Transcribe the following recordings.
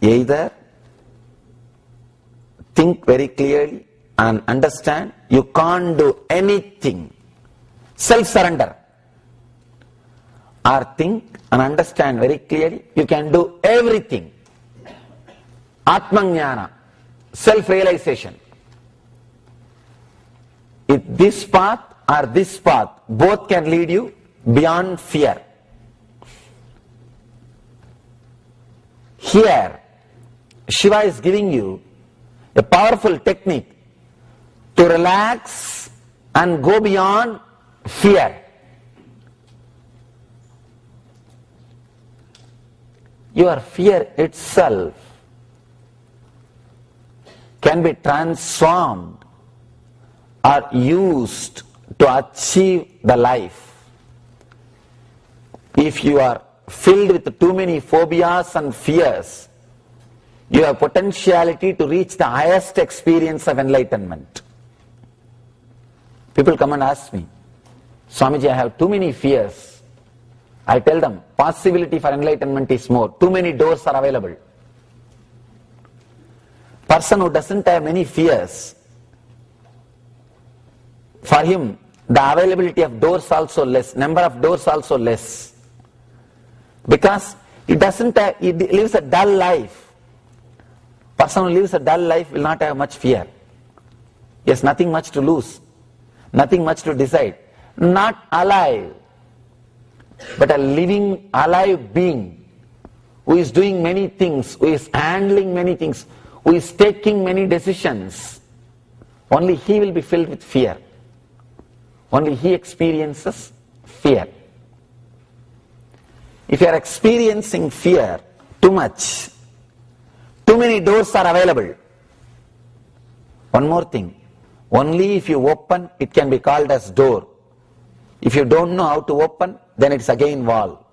either think very clearly and understand you can't do anything, self-surrender, or think and understand very clearly you can do everything, Atmajnana, self-realization. If this path or this path, both can lead you beyond fear. Here, Shiva is giving you a powerful technique to relax and go beyond fear. Your fear itself can be transformed or used to achieve the life. If you are filled with too many phobias and fears, you have potentiality to reach the highest experience of enlightenment. People come and ask me, Swamiji, I have too many fears. I tell them, possibility for enlightenment is more. Too many doors are available. Person who doesn't have many fears, for him, the availability of doors also less, number of doors also less. Because he lives a dull life. Person who lives a dull life will not have much fear. He has nothing much to lose, nothing much to decide. Not alive, but a living, alive being who is doing many things, who is handling many things, who is taking many decisions. Only he will be filled with fear. Only he experiences fear. If you are experiencing fear too much, too many doors are available. One more thing, only if you open, it can be called as door. If you don't know how to open, then it's again wall.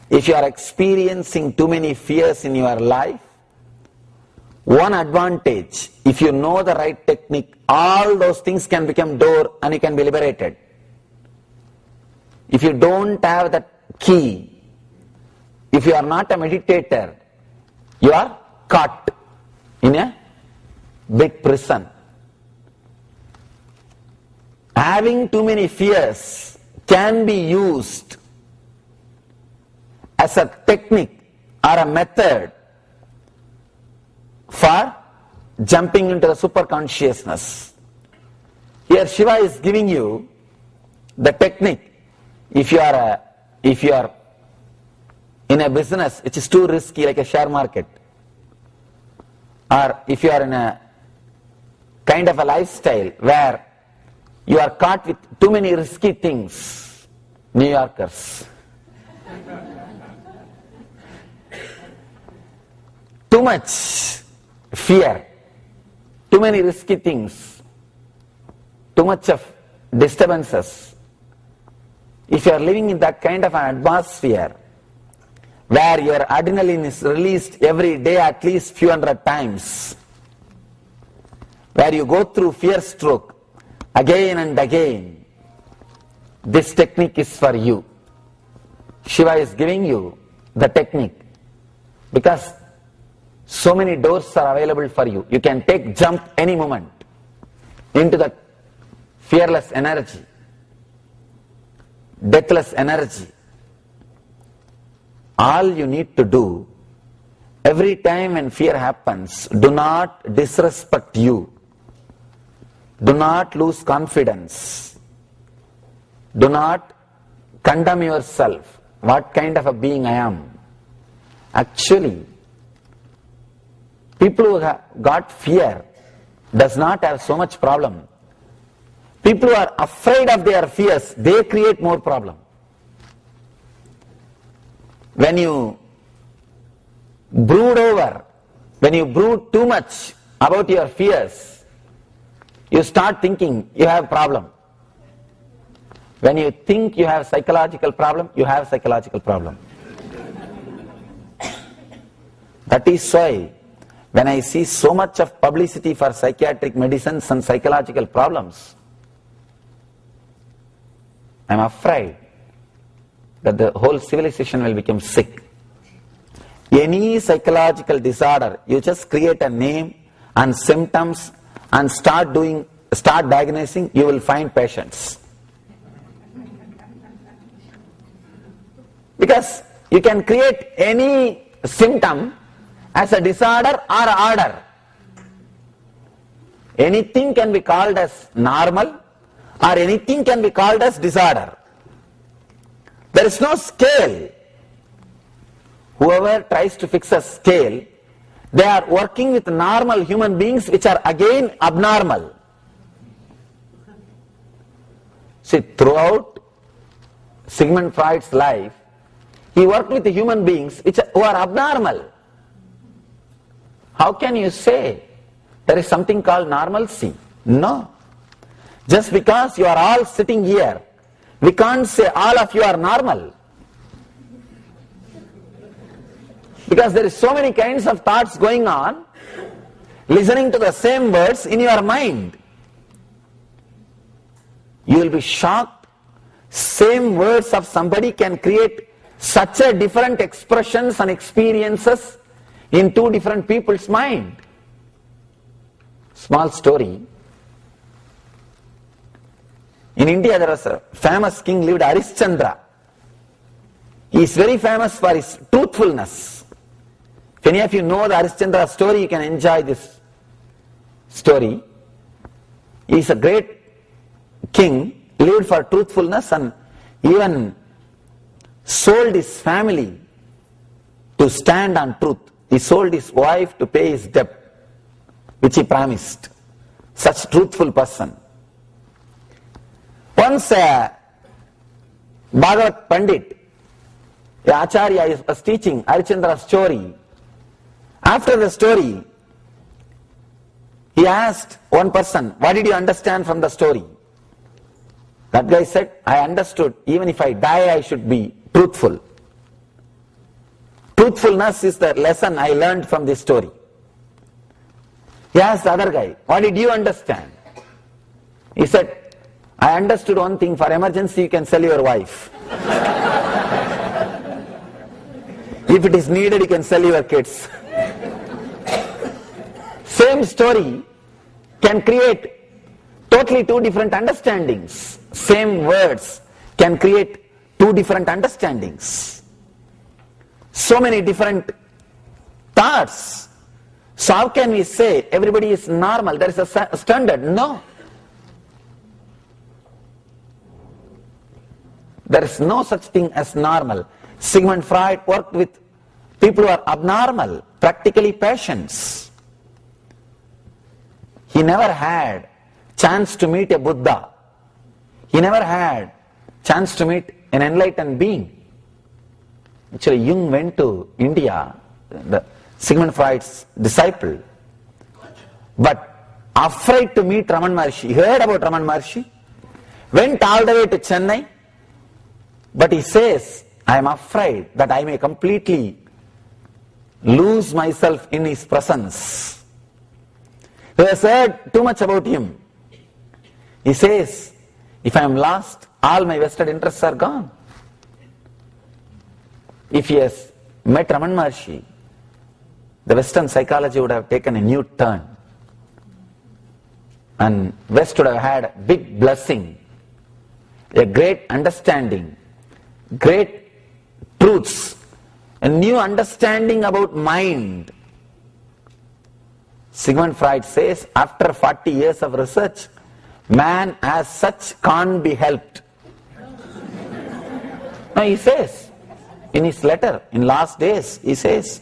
If you are experiencing too many fears in your life, one advantage, if you know the right technique, all those things can become door and you can be liberated. If you don't have that key, if you are not a meditator, you are caught in a big prison. Having too many fears can be used as a technique or a method for jumping into the superconsciousness. Here Shiva is giving you the technique. If you are in a business which is too risky, like a share market, or if you are in a kind of a lifestyle where you are caught with too many risky things, New Yorkers, too much fear, too many risky things, too much of disturbances. If you are living in that kind of an atmosphere where your adrenaline is released every day at least few hundred times, where you go through fear stroke again and again, this technique is for you. Shiva is giving you the technique because so many doors are available for you. You can take jump any moment into the fearless energy, deathless energy. All you need to do, every time when fear happens, do not disrespect you. Do not lose confidence. Do not condemn yourself. What kind of a being I am? Actually, people who have got fear does not have so much problem. People who are afraid of their fears, they create more problem. When you brood over, when you brood too much about your fears, you start thinking you have problem. When you think you have psychological problem, you have psychological problem. That is why when I see so much of publicity for psychiatric medicines and psychological problems, I am afraid that the whole civilization will become sick. Any psychological disorder, you just create a name and symptoms and start diagnosing, you will find patients. Because you can create any symptom as a disorder or order. Anything can be called as normal or anything can be called as disorder. There is no scale. Whoever tries to fix a scale, they are working with normal human beings which are again abnormal. See, throughout Sigmund Freud's life, he worked with human beings who are abnormal. How can you say there is something called normalcy? No. Just because you are all sitting here, we can't say all of you are normal. Because there is so many kinds of thoughts going on, listening to the same words in your mind. You will be shocked. Same words of somebody can create such a different expressions and experiences in two different people's mind. Small story. In India there was a famous king lived, Harishchandra. He is very famous for his truthfulness. If any of you know the Harishchandra story, you can enjoy this story. He is a great king, lived for truthfulness and even sold his family to stand on truth. He sold his wife to pay his debt, which he promised. Such truthful person. Once a Bhagavat Pandit, the Acharya, was teaching Harishchandra's story. After the story, he asked one person, what did you understand from the story? That guy said, I understood, even if I die, I should be truthful. Truthfulness is the lesson I learned from this story. He asked the other guy, what did you understand? He said, I understood one thing, for emergency you can sell your wife. If it is needed, you can sell your kids. Same story can create totally two different understandings. Same words can create two different understandings. So many different thoughts. So how can we say everybody is normal? There is a standard. No. There is no such thing as normal. Sigmund Freud worked with people who are abnormal, practically patients. He never had chance to meet a Buddha. He never had chance to meet an enlightened being. Actually, Jung went to India, the Sigmund Freud's disciple, but afraid to meet Raman Maharshi. He heard about Raman Maharshi, went all the way to Chennai, but he says, I am afraid that I may completely lose myself in his presence. He has heard too much about him. He says, if I am lost, all my vested interests are gone. If he has met Raman Maharshi, the Western psychology would have taken a new turn. And West would have had a big blessing, a great understanding, great truths, a new understanding about mind. Sigmund Freud says, after 40 years of research, man as such can't be helped. No, he says, in his letter, in last days, he says,